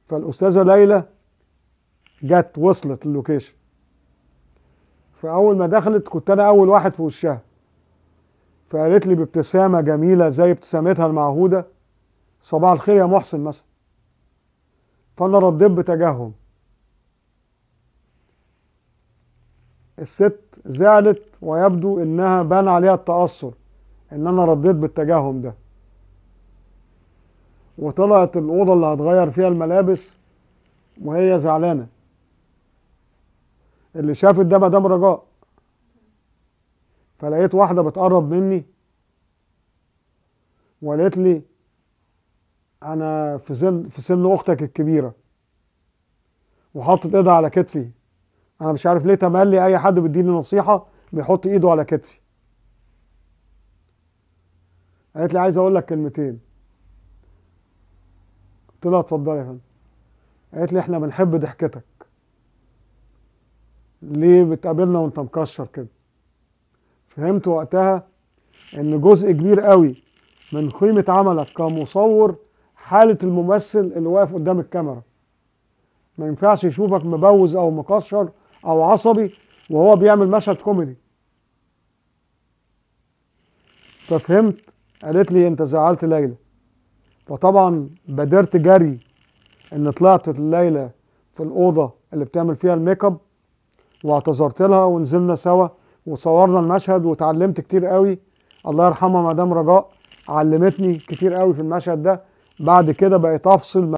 فالاستاذه ليلى جت وصلت اللوكيشن. فاول ما دخلت كنت انا اول واحد في وشها، فقالت لي بابتسامه جميله زي ابتسامتها المعهوده: صباح الخير يا محسن مثلا. فانا رديت بتجهم. الست زعلت ويبدو انها بان عليها التأثر ان انا رديت بالتجهم ده، وطلعت الأوضة اللي هتغير فيها الملابس وهي زعلانة. اللي شافت ده مدام رجاء. فلقيت واحدة بتقرب مني وقالت لي: أنا في سن أختك الكبيرة، وحطت إيدها على كتفي. أنا مش عارف ليه تملي أي حد بيديني نصيحة بيحط إيده على كتفي. قالت لي: عايز أقول لك كلمتين. قلت لها: اتفضلي يا فندم. قالت لي: إحنا بنحب ضحكتك، ليه بتقابلنا وأنت مكشر كده؟ فهمت وقتها إن جزء كبير قوي من قيمة عملك كمصور حالة الممثل اللي واقف قدام الكاميرا. ما ينفعش يشوفك مبوز أو مكشر أو عصبي وهو بيعمل مشهد كوميدي. ففهمت. قالت لي: أنت زعلت ليلى. فطبعا بادرت جري إن طلعت ليلى في الأوضة اللي بتعمل فيها الميك اب، واعتذرت لها ونزلنا سوا وصورنا المشهد واتعلمت كتير قوي. الله يرحمها مدام رجاء علمتني كتير قوي في المشهد ده. بعد كده بقيت افصل